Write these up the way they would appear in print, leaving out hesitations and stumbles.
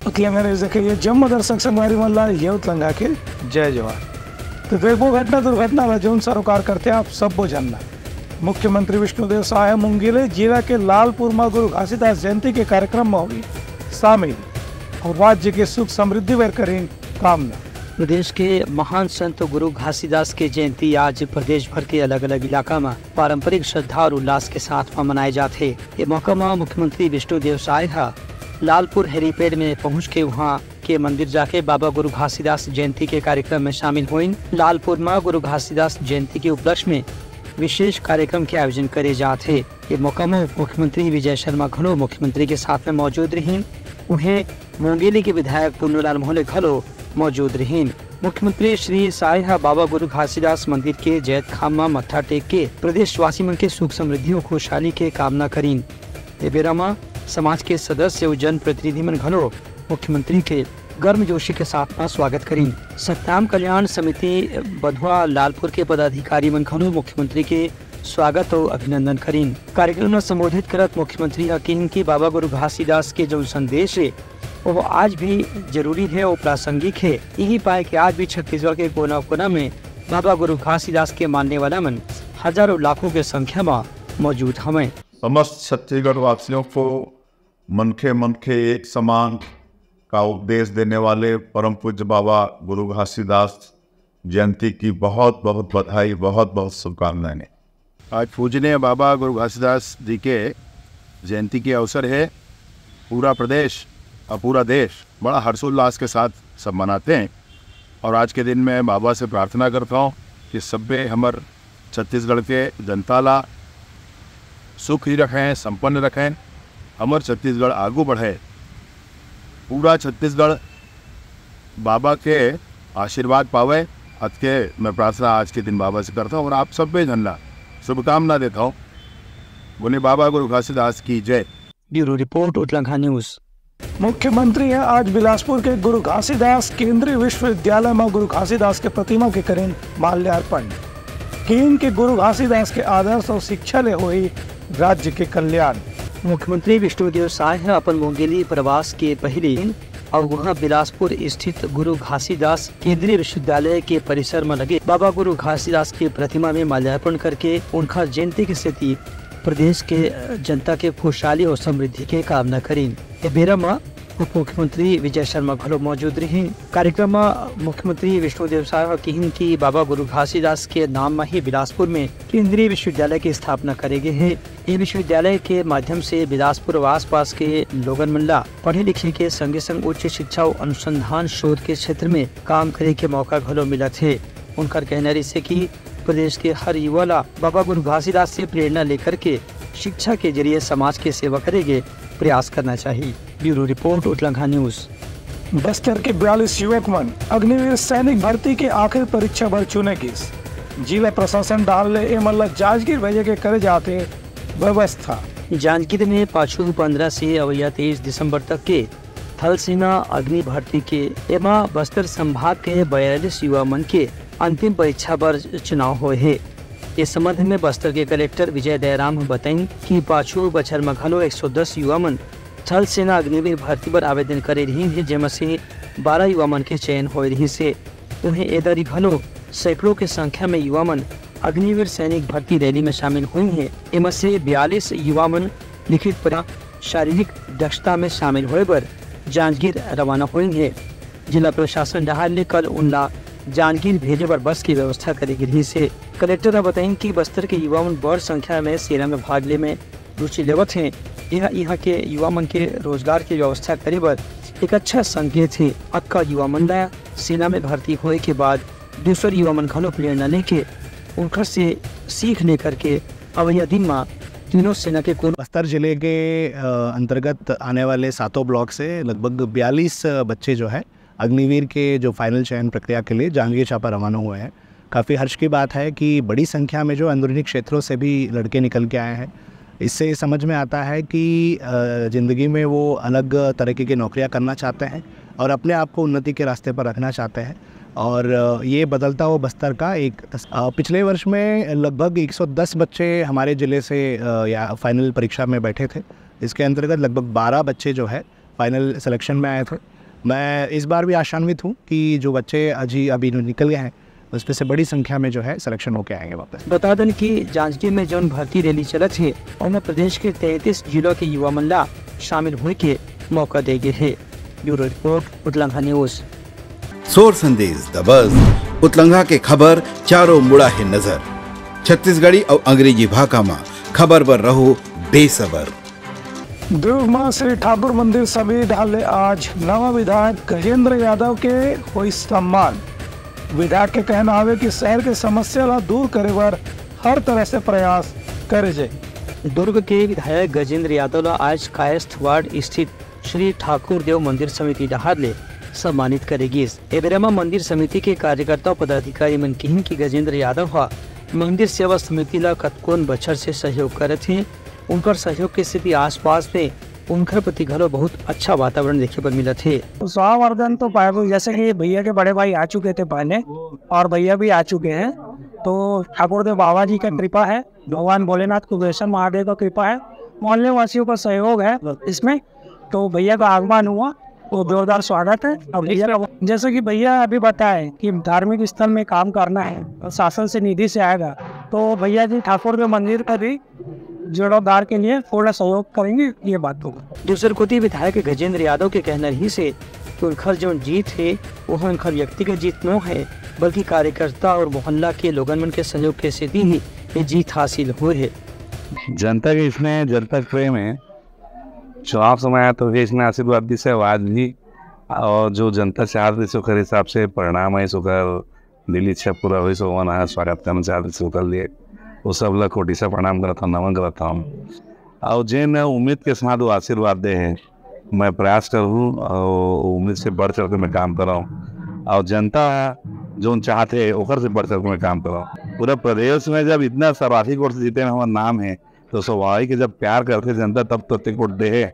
अखियां जखिए जम्मू दर्शक संगवारी मल्ला येवतलंगा के जय जवान। तो देखो घटना दुर्घटना में जो सरोकार करते हैं आप सब वो जानना। मुख्यमंत्री विष्णुदेव साय मुंगेली जिला के लालपुर में गुरु घासीदास जयंती के कार्यक्रम में हुई शामिल और राज्य के सुख समृद्धि वर करें कामना। प्रदेश के महान संत गुरु घासीदास की जयंती आज प्रदेश भर के अलग अलग इलाका में पारंपरिक श्रद्धा और उल्लास के साथ मनाए जाते। ये मौका में मुख्यमंत्री विष्णुदेव साय लालपुर हेलीपैड में पहुंच के वहां के मंदिर जाके बाबा गुरु घासीदास जयंती के कार्यक्रम में शामिल हुई। लालपुर में गुरु घासीदास जयंती के उपलक्ष्य में विशेष कार्यक्रम के आयोजन करे जाते। ये मौका में मुख्यमंत्री विजय शर्मा घलो मुख्यमंत्री के साथ में मौजूद रही। उन्हें मुंगेली के विधायक पुन्नूलाल मोहले घलो मौजूद रही। मुख्यमंत्री श्री साय बाबा गुरु घासीदास मंदिर के जैत खाम में मत्था टेक के प्रदेशवासी मन के सुख समृद्धि और खुशहाली के कामना करीन। ये बेरा में समाज के सदस्य और जन प्रतिनिधि मन घलो मुख्यमंत्री के गर्मजोशी के साथ में स्वागत करीन। सत्याम कल्याण समिति बधुआ लालपुर के पदाधिकारी मन घलो मुख्यमंत्री के स्वागत और अभिनंदन करीन। कार्यक्रम में संबोधित करत मुख्यमंत्री कही कि बाबा गुरु घासीदास के जो संदेश है वो आज भी जरूरी है और प्रासंगिक है। यही पाए कि आज भी छत्तीसगढ़ के कोना कोना में बाबा गुरु घासीदास के मानने वाला मन हजारों लाखों के संख्या में मौजूद हमें। समस्त छत्तीसगढ़ वासियों को मनखे मनखे एक समान का उपदेश देने वाले परम पूज्य बाबा गुरु घासीदास जयंती की बहुत बहुत बधाई, बहुत बहुत शुभकामनाएं। आज पूजनीय बाबा गुरु घासीदास जी के जयंती के अवसर है। पूरा प्रदेश और पूरा देश बड़ा हर्षोल्लास के साथ सब मनाते हैं और आज के दिन मैं बाबा से प्रार्थना करता हूँ कि सभ्य हमार छत्तीसगढ़ के जनता ला सुख ही रखें, संपन्न रखें, हमार छत्तीसगढ़ आगू बढ़े। पूरा छत्तीसगढ़ बाबा के आशीर्वाद पावे। आज के मैं प्रार्थना आज के दिन बाबा से करता हूँ और आप सब जनला शुभकामना देता हूँ। बोले बाबा गुरु घासीदास की जय। Bureau report Uttarakhand news. मुख्यमंत्री आज बिलासपुर के गुरु घासीदास केंद्रीय विश्वविद्यालय में गुरु घासीदास के प्रतिमा के करें माल्यार्पण। केंद्र के गुरु घासीदास के आदर्श और शिक्षा ले हुई राज्य के कल्याण। मुख्यमंत्री विष्णुदेव साय अपन मुंगेली प्रवास के पहले और वहाँ बिलासपुर स्थित गुरु घासीदास केंद्रीय विश्वविद्यालय के परिसर में लगे बाबा गुरु घासीदास की प्रतिमा में माल्यार्पण करके उनका जयंती की स्थिति प्रदेश के जनता के खुशहाली और समृद्धि के कामना करीन। बेरा में उप मुख्यमंत्री विजय शर्मा घलो मौजूद रही। कार्यक्रम में मुख्यमंत्री विष्णुदेव साय कही कि बाबा गुरु घासीदास के नाम में ही बिलासपुर में केंद्रीय विश्वविद्यालय की स्थापना करेगे है। ये विश्वविद्यालय के माध्यम से बिलासपुर और आसपास के लोगन मल्ला पढ़े लिखे के संगे संग उच्च शिक्षा और अनुसंधान शोध के क्षेत्र में काम करे के मौका घलो मिला थे। उनका कहना रही कि प्रदेश के हर युवा ला बाबा गुरु घासीदास से प्रेरणा लेकर के शिक्षा के जरिए समाज की सेवा करेंगे प्रयास करना चाहिए। Bureau report Uttarakhand news. Bastar के 42 युवक मन अग्निवीर सैनिक भर्ती के आखिरी परीक्षा भर चुने की जिला प्रशासन डालने मतलब जांजगीर भेजे के करे जाते व्यवस्था। जांजगीर में पाछू 15 से अवैया 23 दिसंबर तक के थल सेना अग्नि भर्ती के एवं बस्तर संभाग के 42 युवा मन के अंतिम परीक्षा पर चुनाव हुए है। इस संबंध में बस्तर के कलेक्टर विजय दयाराम बताई कि पाछू बछर में घलो 110 युवा मन थल सेना अग्निवीर भर्ती पर आवेदन करे रही है, जिसमें से 12 युवा मन के चयन हो रही से उन्हें एदरी घलो सैकड़ों के संख्या में युवा मन अग्निवीर सैनिक भर्ती रैली में शामिल हुई है। इनमें से 42 युवा मन लिखित परीक्षा शारीरिक दक्षता में शामिल होने पर जांजगीर रवाना हुई है। जिला प्रशासन डहाल ने कल उनला जांजगीर भेजे पर बस की व्यवस्था करेगी रही से। कलेक्टर ने बताया कि बस्तर के युवा मन बड़ संख्या में सेना में भाग ले में रुचि लेवत हैं। यह यहाँ के युवा मन के रोजगार की व्यवस्था करे पर एक अच्छा संकेत है। अक्का युवा मन ला सेना में भर्ती होने के बाद दूसरे युवा मन घलो प्रेरणा लेके उनका से सीख लेकर के अवैया दिन में तीनों सेना के बस्तर जिले के अंतर्गत आने वाले 7 ब्लॉक से लगभग 42 बच्चे जो है अग्निवीर के जो फाइनल चयन प्रक्रिया के लिए जांजगीर चांपा रवाना हुए हैं। काफ़ी हर्ष की बात है कि बड़ी संख्या में जो अंदरूनी क्षेत्रों से भी लड़के निकल के आए हैं। इससे समझ में आता है कि ज़िंदगी में वो अलग तरीके की नौकरियां करना चाहते हैं और अपने आप को उन्नति के रास्ते पर रखना चाहते हैं। और ये बदलता हुआ बस्तर का एक पिछले वर्ष में लगभग 110 बच्चे हमारे ज़िले से या फाइनल परीक्षा में बैठे थे। इसके अंतर्गत लगभग 12 बच्चे जो है फाइनल सिलेक्शन में आए थे। मैं इस बार भी आशान्वित हूँ कि जो बच्चे अभी निकल गए हैं उसमें से बड़ी संख्या में जो है सिलेक्शन होके आएंगे वापस। बता दें कि जांजगीर में जौन भर्ती रैली चलत है उनमें प्रदेश के 33 जिलों के युवा मंडला शामिल होने के मौका देंगे है। ब्यूरो रिपोर्ट उतलंघा न्यूज। सोर संदेश द बज़ उतलंघा के खबर चारों मुड़ा है नजर। छत्तीसगढ़ी और अंग्रेजी भाषा में खबर पर रहो बेसबर। दुर्ग में श्री ठाकुर मंदिर समिति ढाले आज नवा विधायक गजेंद्र यादव के हुई सम्मान। विधायक के कहना है कि शहर के समस्या ला दूर करे बर हर तरह से प्रयास करे जाए। दुर्ग के विधायक गजेंद्र यादव ला आज कायस्थ वार्ड स्थित श्री ठाकुर देव मंदिर समिति डहार सम्मानित करेगी। एबेरमा मंदिर समिति के कार्यकर्ता पदाधिकारी मन कहिन कि गजेंद्र यादव हा मंदिर सेवा समिति ला कतकोन बछर से सहयोग करत हैं। उनकर सहयोग के स्थिति आसपास में उनकर प्रति घलो बहुत अच्छा वातावरण देखे पर मिला थे। स्वावर्धन तो पाया, जैसे कि भैया के बड़े भाई आ चुके थे पहले और भैया भी आ चुके हैं, तो ठाकुर देव बाबा जी का कृपा है, भगवान भोलेनाथ कुबेश्वर महादेव का कृपा है, मोहल्ले वासियों का सहयोग है इसमें। तो भैया का आगमन हुआ, वो जोरदार स्वागत है। और भैया का जैसे कि भैया अभी बताए कि धार्मिक स्थल में काम करना है और शासन से निधि से आएगा, तो भैया जी ठाकुर देव मंदिर का भी जीर्णोद्धार के लिए थोड़ा सहयोग करेंगे, ये बात होगा। दूसर कोती विधायक गजेंद्र यादव के कहना ही से कि उनकर जो जीत है वो उनकर व्यक्तिगत जीत न है, बल्कि कार्यकर्ता और मोहल्ला के लोगन मन के सहयोग के स्थिति ही ये जीत हासिल हो है। जनता के इसमें जनता प्रेम है। चुनाव समय आया तो इसमें आशीर्वाद दी से आवाज भी, और जो जनता चाहती सो कर हिसाब से परिणाम है सो कर दिल्ली इच्छा पूरा हुई सो वहाँ स्वागत करना चाहते सो कर लिए वो सब लोग कोटि से प्रणाम करता हूँ, नमन करता हूँ। और जिन उम्मीद के साथ वो आशीर्वाद दे हैं, मैं प्रयास करूँ और उम्मीद से बढ़ चढ़ कर मैं काम कर रहा हूँ। और जनता जो चाहते हैं ओकर से बढ़ चढ़ कर मैं काम कर रहा हूँ। पूरा प्रदेश में जब इतना सर्वाधिक वोट से जीते हमारा नाम है, तो स्वाभाविक के जब प्यार करते जनता तब तो वोट दे है,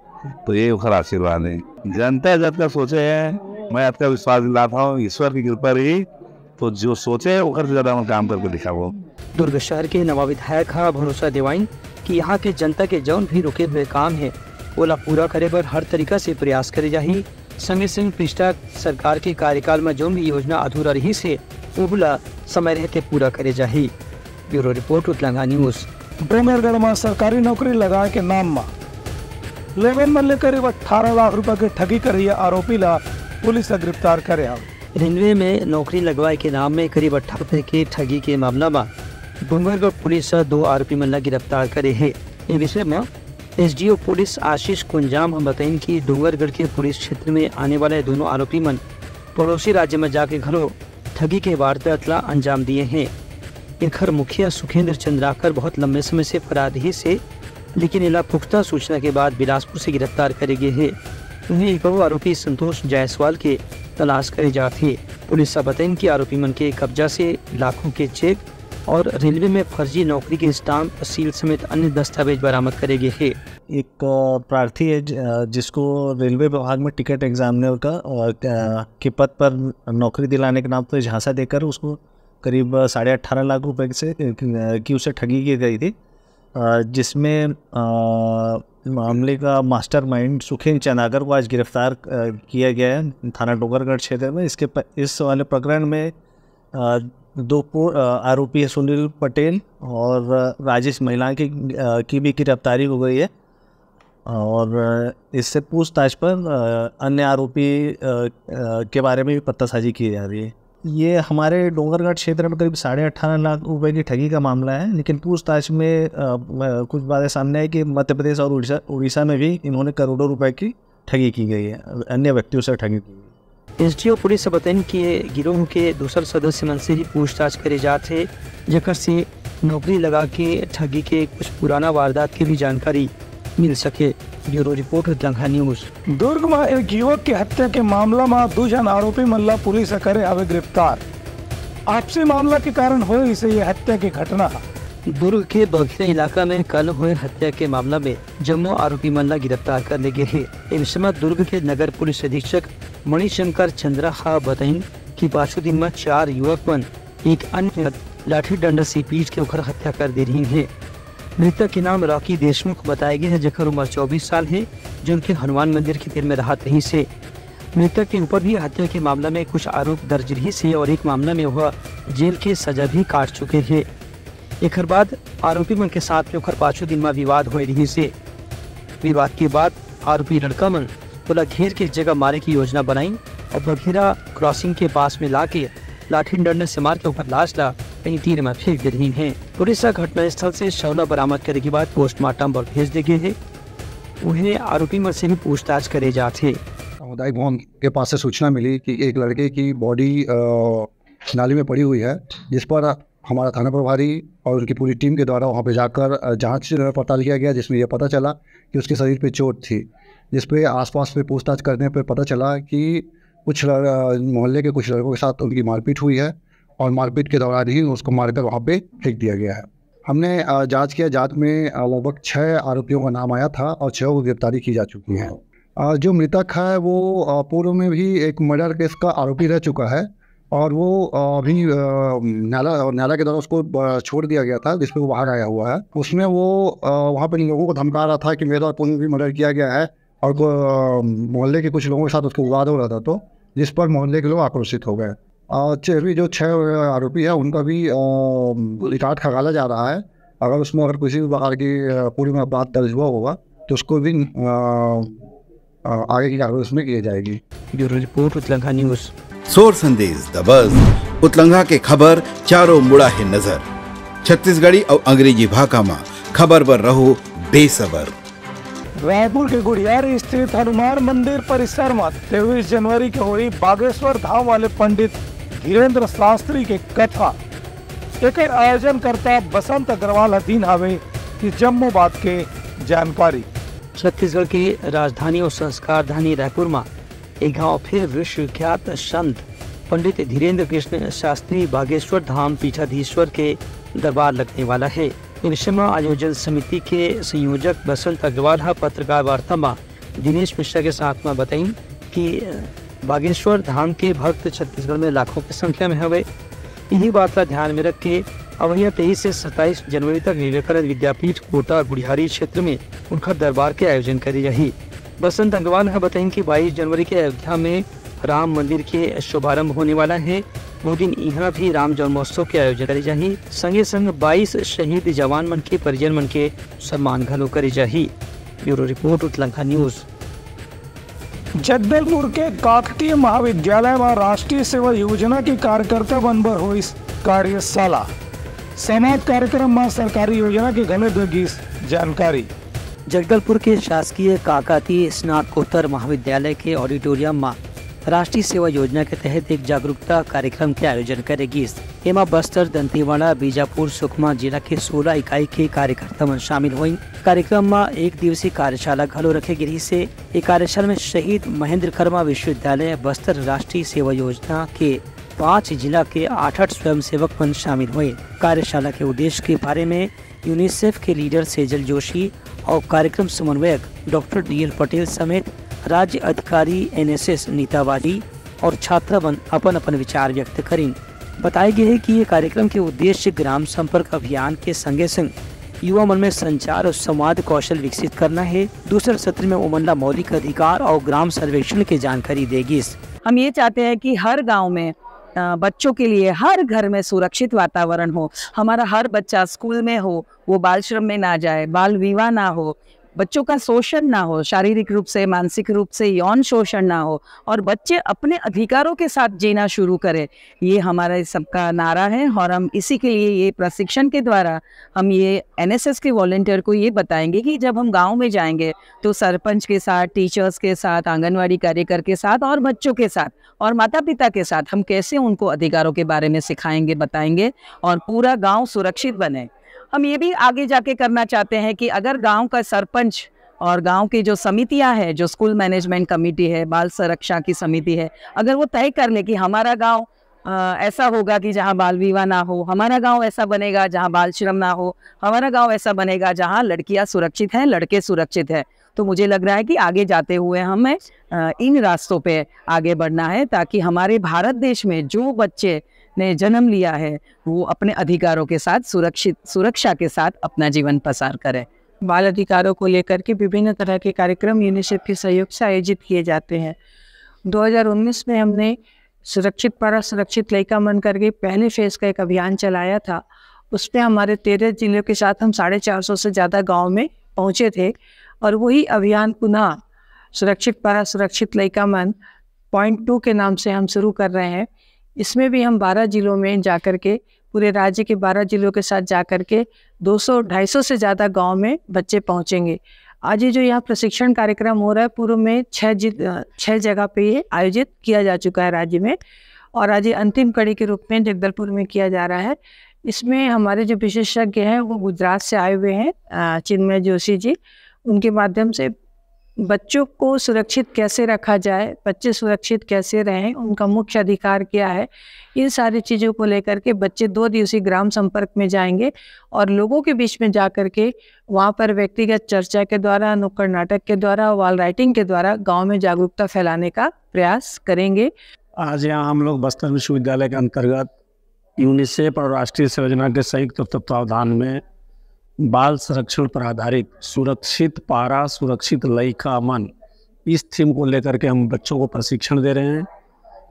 तो ये ओकर आशीर्वाद है। जनता जब का सोचे है, मैं आपका विश्वास दिलाता हूँ, ईश्वर की कृपा रही तो जो सोचे ओकर से ज़्यादा हम काम करके दिखाओ। दुर्ग शहर के नवा विधायक हा भरोसा दिवाइन कि यहाँ के जनता के जौन भी रुके हुए काम है ओला पूरा करे पर हर तरीका से प्रयास करे जाही। संगे संग पिछला सरकार के कार्यकाल में जो भी योजना अधूरा रही से ओला समय रहते पूरा करे जाही। ब्यूरो रिपोर्ट उतलंघा न्यूज। डोंगरगढ़ में सरकारी नौकरी लगा के नाम में लेवेन में करीब 18 लाख रुपए की ठगी करी आरोपी ला पुलिस ने गिरफ्तार करे। रेलवे में नौकरी लगवाए के नाम में करीब 18 रुपए की ठगी के मामला में डूंगरगढ़ पुलिस 2 आरोपी मन ला गिरफ्तार करे है। इस विषय में एसडीओ पुलिस आशीष कुंजाम हम बताएं कि डूंगरगढ़ के पुलिस क्षेत्र में आने वाले दोनों आरोपी मन पड़ोसी राज्य में जाके घरों ठगी के वारदात ला अंजाम दिए हैं। इनकर मुखिया सुखेंद्र चंद्राकर बहुत लंबे समय से फरार ही से, लेकिन इला पुख्ता सूचना के बाद बिलासपुर से गिरफ्तार करे गए है। वहीं एक और आरोपी संतोष जायसवाल के तलाश करे जाते। पुलिस बताएं कि आरोपी मन के कब्जा से लाखों के चेक और रेलवे में फर्जी नौकरी के स्टाम्प, सील समेत अन्य दस्तावेज बरामद करे गए हैं। एक प्रार्थी है जिसको रेलवे विभाग में टिकट एग्जामिनर का के पद पर नौकरी दिलाने के नाम पर झांसा देकर उसको करीब 18.5 लाख रुपए से की उसे ठगी की गई थी, जिसमें मामले का मास्टरमाइंड सुखेंद्र चंद्राकर को आज गिरफ्तार किया गया है थाना डोंगरगढ़ क्षेत्र में। इस वाले प्रकरण में 2 आरोपी है सुनील पटेल और राजेश महिला की भी गिरफ्तारी हो गई है, और इससे पूछताछ पर अन्य आरोपी के बारे में भी पत्तासाजी की जा रही है। ये हमारे डोंगरगढ़ क्षेत्र में करीब 18.5 लाख रुपए की ठगी का मामला है, लेकिन पूछताछ में कुछ बातें सामने आई कि मध्य प्रदेश और उड़ीसा में भी इन्होंने करोड़ों रुपए की ठगी की गई है, अन्य व्यक्तियों से ठगी की गई। एसडीओ पुलिस से बताएं कि गिरोह के दूसर सदस्य मन से ही पूछताछ करे जाते, जकर से नौकरी लगा के ठगी के कुछ पुराना वारदात की भी जानकारी मिल सके। ब्यूरो रिपोर्ट उतलंघा न्यूज। दुर्ग में एक युवक की हत्या के मामला में 2 जन आरोपी मल्ला पुलिस करे आवे गिरफ्तार। आपसी मामला के कारण हुए इसे ये हत्या की घटना। दुर्ग के बघेरा इलाका में कल हुए हत्या के मामला में जम्मू आरोपी मल्ला गिरफ्तार कर ले गए हैं। इस समय दुर्ग के नगर पुलिस अधीक्षक मणिशंकर चंद्रा हा बताइन कि पांचों दिन में 4 युवक मन एक अन्य लाठी डंडा से पीट के उखर हत्या कर दे रही है। मृतक के नाम रॉकी देशमुख बताए गए हैं, जकर उम्र 24 साल है, जो उनके हनुमान मंदिर के तीर में राहत रही से। मृतक के ऊपर भी हत्या के मामला में कुछ आरोप दर्ज रही से और एक मामला में वह जेल की सजा भी काट चुके थे। एक बाद आरोपी मन के साथ में 5 दिन में विवाद हो रही से विवाद के बाद आरोपी लड़का मन बोला घेर के जगह मारे की योजना बनाई और बघेरा क्रॉसिंग के पास में लाके लाठी डंडे से मार के ऊपर लाश ला कहीं तीर में फेंक दे रही है। पुलिस घटना स्थल से शवला बरामद करने के बाद पोस्टमार्टम पर भेज दे गए है। उन्हें आरोपी मन से भी पूछताछ करे जाते। सामुदायिक भवन के पास से सूचना मिली कि एक लड़के की बॉडी नाली में पड़ी हुई है, जिस पर हमारा थाना प्रभारी और उनकी पूरी टीम के द्वारा वहां पे जाकर जांच पड़ताल किया गया, जिसमें यह पता चला कि उसके शरीर पे चोट थी, जिस पे आसपास में पूछताछ करने पे पता चला कि कुछ मोहल्ले के कुछ लड़कों के साथ उनकी मारपीट हुई है और मारपीट के दौरान ही उसको मारकर वहाँ पे फेंक दिया गया है। हमने जांच किया, जांच में लगभग 6 आरोपियों का नाम आया था और 6 को गिरफ्तारी की जा चुकी है। जो मृतक है वो पूर्व में भी एक मर्डर केस का आरोपी रह चुका है और वो अभी न्यायालय के द्वारा उसको छोड़ दिया गया था, जिसपे वो बाहर आया हुआ है। उसमें वो वहाँ पर लोगों को धमका रहा था कि मेरा पूर्व में भी मर्डर किया गया है और मोहल्ले के कुछ लोगों के साथ उसको विवाद हो रहा था, तो जिस पर मोहल्ले के लोग आक्रोशित हो गए। जो 6 आरोपी है उनका भी रिकॉर्ड खंगाला जा रहा है। अगर किसी भी प्रकार की पूरी में अपराध दर्ज हुआ होगा तो उसको भी आगे की कार्रवाई उसमें की जाएगी। ब्यूरो रिपोर्ट उतलंघा न्यूज़। सोर संदेश द बज़ उतलंघा के खबर चारों मुड़ा है नजर। छत्तीसगढ़ी और अंग्रेजी भाषा में खबर पर रहो बेसबर। रायपुर के गुड़ियारी स्थित हनुमान मंदिर परिसर में 23 जनवरी के हुई बागेश्वर धाम वाले पंडित धीरेन्द्र शास्त्री के कथा एक आयोजन करता बसंत अग्रवाल अधीन हवे की जम्मू बात के जानकारी। छत्तीसगढ़ की राजधानी और संस्कार धानी रायपुर में एक गाँव फिर विश्व विख्यात संत पंडित धीरेन्द्र कृष्ण शास्त्री बागेश्वर धाम पीठाधीश्वर के दरबार लगने वाला है। विषय आयोजन समिति के संयोजक बसंत अग्रवाल पत्रकार वार्ता में दिनेश मिश्रा के साथ में बताई कि बागेश्वर धाम के भक्त छत्तीसगढ़ में लाखों की संख्या में हवे। यही बात का ध्यान में रख के अवैया 23 से 27 जनवरी तक विवेकानंद विद्यापीठ कोटा गुड़ियारी क्षेत्र में उनका दरबार के आयोजन करी रही। बसंत अग्रवाल ने बताई कि 22 जनवरी के अयोध्या में राम मंदिर के शुभारंभ होने वाला है। वो दिन यहाँ भी राम जन्मोत्सव के आयोजन करी जाही। संगे संग 22 शहीद जवान मन के परिजन मन के सम्मान घलो करी जाही। ब्यूरो रिपोर्ट उतलंघा न्यूज़। जगदलपुर के काकतीय महाविद्यालय में राष्ट्रीय सेवा योजना के कार्यकर्ता बनबर हुई कार्यशाला। सेनात कार्यक्रम में सरकारी योजना के घने दगी जानकारी। जगदलपुर के शासकीय काकतीय स्नातकोत्तर महाविद्यालय के ऑडिटोरियम में राष्ट्रीय सेवा योजना के तहत एक जागरूकता कार्यक्रम के आयोजन करेगी। एमा बस्तर, दंतेवाड़ा, बीजापुर, सुकमा जिला के 16 इकाई के कार्यकर्ता मन शामिल हुई। कार्यक्रम में एक दिवसीय कार्यशाला घलो रखे गिरी से एक कार्यशाला में शहीद महेंद्र कर्मा विश्वविद्यालय बस्तर राष्ट्रीय सेवा योजना के 5 जिला के 8 स्वयंसेवक मन शामिल हुए। कार्यशाला के उद्देश्य के बारे में यूनिसेफ के लीडर सेजल जोशी और कार्यक्रम समन्वयक डॉक्टर DL पटेल समेत राज्य अधिकारी NSS नीतावादी और छात्रावन अपन विचार व्यक्त करें। बताया गया है कि ये कार्यक्रम के उद्देश्य ग्राम संपर्क अभियान के संगे संग युवा मन में संचार और संवाद कौशल विकसित करना है। दूसरे सत्र में उमनला मौलिक अधिकार और ग्राम सर्वेक्षण की जानकारी देगी। हम ये चाहते हैं कि हर गांव में बच्चों के लिए हर घर में सुरक्षित वातावरण हो। हमारा हर बच्चा स्कूल में हो, वो बाल श्रम में ना जाए, बाल विवाह ना हो, बच्चों का शोषण ना हो, शारीरिक रूप से, मानसिक रूप से यौन शोषण ना हो और बच्चे अपने अधिकारों के साथ जीना शुरू करें। ये हमारा सबका नारा है और हम इसी के लिए ये प्रशिक्षण के द्वारा हम ये NSS के वॉलंटियर को ये बताएंगे कि जब हम गांव में जाएंगे तो सरपंच के साथ, टीचर्स के साथ, आंगनवाड़ी कार्यकर के साथ और बच्चों के साथ और माता पिता के साथ हम कैसे उनको अधिकारों के बारे में सिखाएंगे, बताएंगे और पूरा गाँव सुरक्षित बने। हम ये भी आगे जाके करना चाहते हैं कि अगर गांव का सरपंच और गांव की जो समितियां हैं, जो स्कूल मैनेजमेंट कमेटी है, बाल सुरक्षा की समिति है, अगर वो तय कर ले कि हमारा गांव ऐसा होगा कि जहां बाल विवाह ना हो, हमारा गांव ऐसा बनेगा जहां बाल श्रम ना हो, हमारा गांव ऐसा बनेगा जहां लड़कियां सुरक्षित हैं, लड़के सुरक्षित हैं, तो मुझे लग रहा है कि आगे जाते हुए हमें इन रास्तों पे आगे बढ़ना है ताकि हमारे भारत देश में जो बच्चे ने जन्म लिया है वो अपने अधिकारों के साथ सुरक्षा के साथ अपना जीवन पसार करें। बाल अधिकारों को लेकर के विभिन्न तरह के कार्यक्रम यूनिसेफ के सहयोग से आयोजित किए जाते हैं। 2019 में हमने सुरक्षित पारा सुरक्षित लड़का मन करके पहले फेज का एक अभियान चलाया था। उसमें हमारे 13 जिलों के साथ हम 450 से ज़्यादा गांव में पहुंचे थे और वही अभियान पुनः सुरक्षित पारा सुरक्षित लड़का मन .2 के नाम से हम शुरू कर रहे हैं। इसमें भी हम 12 जिलों में जाकर के, पूरे राज्य के 12 जिलों के साथ जाकर के 200-250 से ज़्यादा गांव में बच्चे पहुंचेंगे। आज ये जो यहाँ प्रशिक्षण कार्यक्रम हो रहा है, पूर्व में 6 जगह पे ये आयोजित किया जा चुका है राज्य में, और आज ये अंतिम कड़ी के रूप में जगदलपुर में किया जा रहा है। इसमें हमारे जो विशेषज्ञ हैं वो गुजरात से आए हुए हैं, चिन्मय जोशी जी। उनके माध्यम से बच्चों को सुरक्षित कैसे रखा जाए, बच्चे सुरक्षित कैसे रहें, उनका मुख्य अधिकार क्या है, इन सारी चीज़ों को लेकर के बच्चे 2 दिवसीय ग्राम संपर्क में जाएंगे और लोगों के बीच में जाकर के वहाँ पर व्यक्तिगत चर्चा के द्वारा, नुक्कड़ नाटक के द्वारा, वॉल राइटिंग के द्वारा गांव में जागरूकता फैलाने का प्रयास करेंगे। आज यहाँ हम लोग बस्तर विश्वविद्यालय के अंतर्गत यूनिसेफ और राष्ट्रीय सेवा योजना के संयुक्त तत्वावधान में बाल संरक्षण पर आधारित सुरक्षित पारा सुरक्षित लड़का मन, इस थीम को लेकर के हम बच्चों को प्रशिक्षण दे रहे हैं।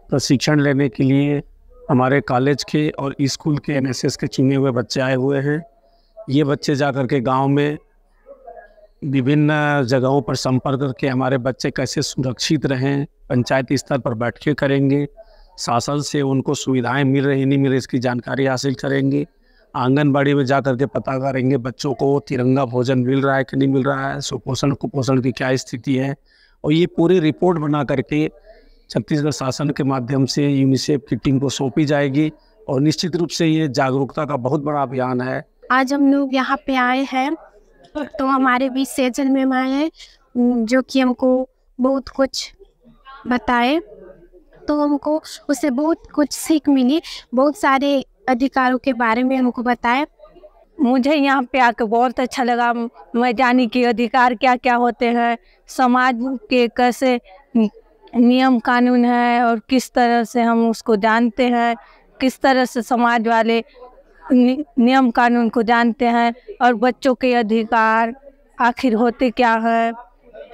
प्रशिक्षण लेने के लिए हमारे कॉलेज के और स्कूल के NSS के चुने हुए बच्चे आए हुए हैं। ये बच्चे जाकर के गांव में विभिन्न जगहों पर संपर्क करके हमारे बच्चे कैसे सुरक्षित रहें, पंचायती स्तर पर बैठकें करेंगे, शासन से उनको सुविधाएं मिल रही नहीं मिल रही इसकी जानकारी हासिल करेंगे, आंगनबाड़ी में जाकर के पता करेंगे बच्चों को तिरंगा भोजन मिल रहा है कि नहीं मिल रहा है, सुपोषण कुपोषण की क्या स्थिति है, और ये पूरी रिपोर्ट बना करके छत्तीसगढ़ शासन के माध्यम से यूनिसेफ की टीम को सौंपी जाएगी। और निश्चित रूप से ये जागरूकता का बहुत बड़ा अभियान है। आज हम लोग यहाँ पे आए हैं तो हमारे बीच सेजल मैम आए हैं जो कि हमको बहुत कुछ बताए, तो हमको उससे बहुत कुछ सीख मिली, बहुत सारे अधिकारों के बारे में हमको बताया। मुझे यहाँ पे आकर बहुत अच्छा लगा। मैं जानी कि अधिकार क्या क्या होते हैं, समाज के कैसे नियम कानून है और किस तरह से हम उसको जानते हैं, किस तरह से समाज वाले नियम कानून को जानते हैं और बच्चों के अधिकार आखिर होते क्या है,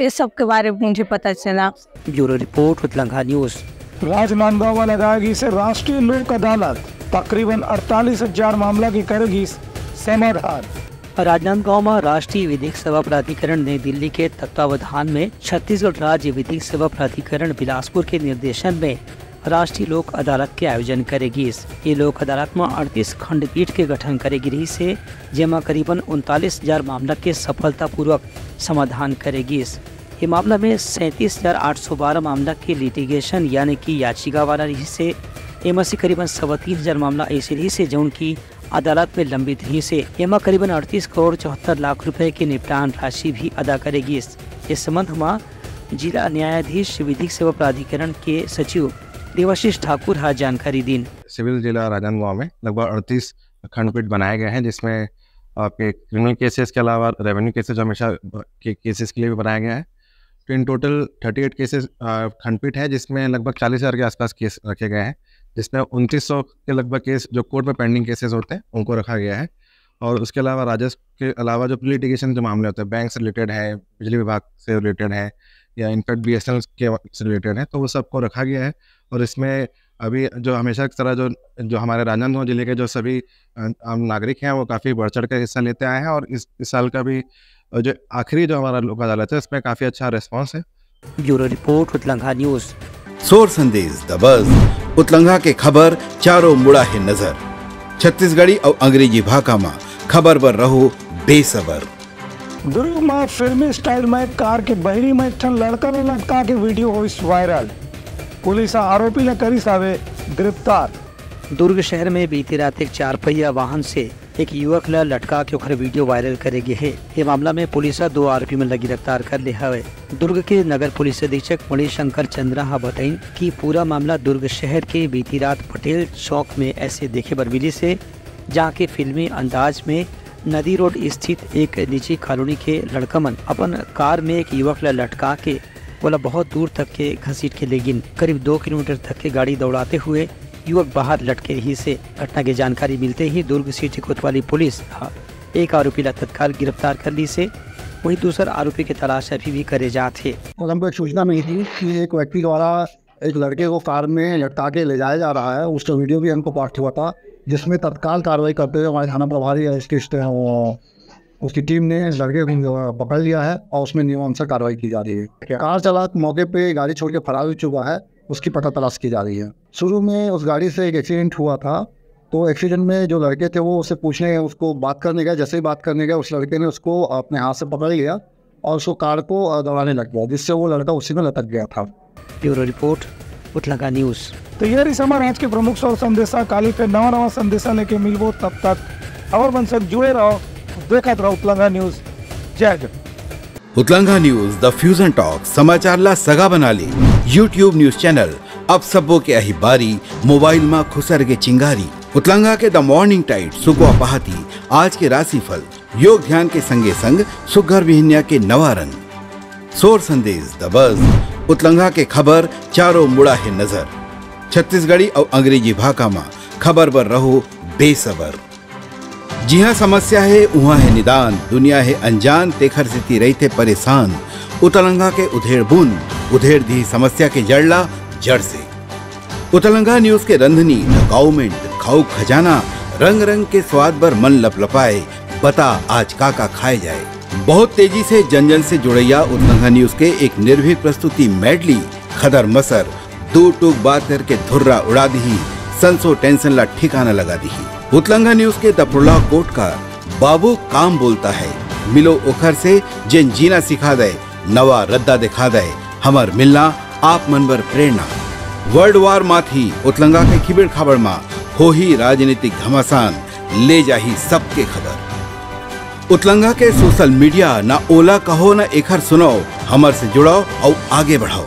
ये सब के बारे में मुझे पता चला। ब्यूरो रिपोर्ट उतलंघा न्यूज़। राजनांदगांव में लगाएगी से राष्ट्रीय लोक अदालत, तकरीबन 48,000 मामला की करेगी समाधान। राजनांदगांव में राष्ट्रीय विधिक सेवा प्राधिकरण नई दिल्ली के तत्वावधान में छत्तीसगढ़ राज्य विधिक सेवा प्राधिकरण बिलासपुर के निर्देशन में राष्ट्रीय लोक अदालत के आयोजन करेगी। ये लोक अदालत में 38 खंडपीठ के गठन करेगी रही से, जेमा करीबन 39,000 मामला के सफलतापूर्वक समाधान करेगी। ये मामला में 37,812 मामला के लिटिगेशन यानी कि याचिका वाला रही से, एमा से करीबन 37,000 मामला ऐसे रही से जौन की अदालत में लंबित रही से, एमा करीबन 38 करोड़ 74 लाख रुपए की निपटान राशि भी अदा करेगी। इस संबंध में जिला न्यायाधीश विधिक सेवा प्राधिकरण के सचिव देवाशीष ठाकुर हा जानकारी दी। सिविल जिला राजनांदगांव में लगभग 38 खंडपीठ बनाए गए हैं, जिसमें आपके क्रिमिनल केसेस के अलावा रेवेन्यू केसेस हमेशा के केसेस के लिए भी बनाया गया है। तो इन टोटल 38 केसेस खंडपीठ है, जिसमें लगभग 40,000 के आसपास केस रखे गए हैं, जिसमें 2900 के लगभग केस जो कोर्ट में पेंडिंग केसेस होते हैं उनको रखा गया है। और उसके अलावा राजस्व के अलावा जो लिटिगेशन जो मामले होते हैं, बैंक से रिलेटेड है, बिजली विभाग से रिलेटेड है, या इनफैक्ट BSNL के से रिलेटेड है, तो वो सबको रखा गया है। और इसमें अभी जो हमेशा की तरह जो हमारे राजनांदगांव जिले के जो सभी आम नागरिक हैं वो काफ़ी बढ़ चढ़ कर हिस्सा लेते आए हैं। और इस साल का भी जो आखिरी जो हमारा लोक अदालत है इसमें काफ़ी अच्छा रिस्पॉन्स है। ब्यूरो रिपोर्ट उतलंघा न्यूज़। सोर संदेश द बज़ उतलंघा के खबर चारों मुड़ा है नजर। छत्तीसगढ़ी और अंग्रेजी भाषा में खबर पर रहो बेसबर। दुर्ग में फिल्मी स्टाइल में कार के बहरी में एक लड़का ने लटका के वीडियो हो वायरल। पुलिस आरोपी ने करी सावे गिरफ्तार। दुर्ग शहर में बीती रात एक 4 पहिया वाहन से एक युवक ला लटका के ओकर वीडियो वायरल करेगी है। ये मामला में पुलिस 2 आरोपी में लगी गिरफ्तार कर लिया है। दुर्ग के नगर पुलिस अधीक्षक मणिशंकर चंद्रा हा बताई कि पूरा मामला दुर्ग शहर के बीती रात पटेल चौक में ऐसे देखे बरबिली से, जहाँ के फिल्मी अंदाज में नदी रोड स्थित एक निजी कॉलोनी के लड़कमन अपन कार में एक युवक ला लटका के बोला बहुत दूर तक के घसीट के लेकिन करीब 2 किलोमीटर तक के गाड़ी दौड़ाते हुए युवक बाहर लटके रही से घटना की जानकारी मिलते ही दुर्ग सिटी कोतवाली पुलिस एक आरोपी ला तत्काल गिरफ्तार कर ली से, वही दूसरा आरोपी की तलाश अभी भी करे जाते। और हमको एक सूचना मिली थी कि एक व्यक्ति द्वारा एक लड़के को कार में लटका के ले जाया जा रहा है, उसका वीडियो भी हमको पास हुआ था, जिसमें तत्काल कार्रवाई करते हुए हमारे थाना प्रभारी उसकी टीम ने इस लड़के को पकड़ लिया है और उसमें नियमानुसार कार्रवाई की जा रही है। कार चालक मौके पे गाड़ी छोड़ के फरार हो चुका है, उसकी पता तलाश की जा रही है। शुरू में उस गाड़ी से एक एक्सीडेंट हुआ था, तो एक्सीडेंट में जो लड़के थे वो उससे पूछने उसको बात करने गया, जैसे ही बात करने गया उस लड़के ने उसको अपने हाथ से पकड़ लिया और उसको कार को दौड़ाने लग गया, जिससे वो लड़का उसी में लटक गया था। ब्यूरो रिपोर्ट, उतलंगा न्यूज़। तो ये रही हमारे आज के प्रमुख सौ संदेशा। काली फिर नवा संदेशा लेके मिलबो, तब तक खबर बन सक जुड़े रहो, देखते रहो उतलंगा न्यूज़। जय जय। उतलंगा न्यूज द फ्यूजन टॉक समाचार ला सगा बना ली। यूट्यूब न्यूज चैनल अब सबो के अही बारी मोबाइल में खुसर के चिंगारी। उतलंगा के द मॉर्निंग टाइट सुगवा पहाती, आज के राशिफल, योग ध्यान के संगे संग सुघर विहिन्या के नवा रंग, सोर संदेश द बज़, उतलंगा के खबर चारों मुड़ा है नजर। छत्तीसगढ़ी और अंग्रेजी भाषा में खबर पर रहो बेसबर। जी हाँ, समस्या है वहाँ है निदान, दुनिया है अनजान, तेखर से रहते परेशान। उतलंगा के उधेड़ बुन, उधेड़ दी समस्या के जड़ला जड़ से। उतलंगा न्यूज के रंधनी गवर्नमेंट खाऊ खजाना, रंग रंग के स्वाद पर मन लपलपाए, बता आज का खाए जाए। बहुत तेजी से जन जन से जुड़ैया उतलंगा न्यूज के एक निर्भीक प्रस्तुति मेडली खदर मसर, दो टूक बात करके धुर्रा उड़ा दी, संसो टेंशन ला ठिकाना लगा दी। उतलंगा न्यूज के दपुरला कोट का बाबू काम बोलता है, मिलो ओखर से जिन जीना सिखा दे, नवा रद्दा दिखा दे, हमार मिलना आप मन बर प्रेरणा। वर्ल्ड वार माथी उतलंगा के खिबड़ खबर मा हो ही राजनीतिक घमासान, ले जाही सबके खबर। उतलंगा के सोशल मीडिया ना ओला कहो ना एखर सुनाओ, हमर से जुड़ाओ और आगे बढ़ाओ।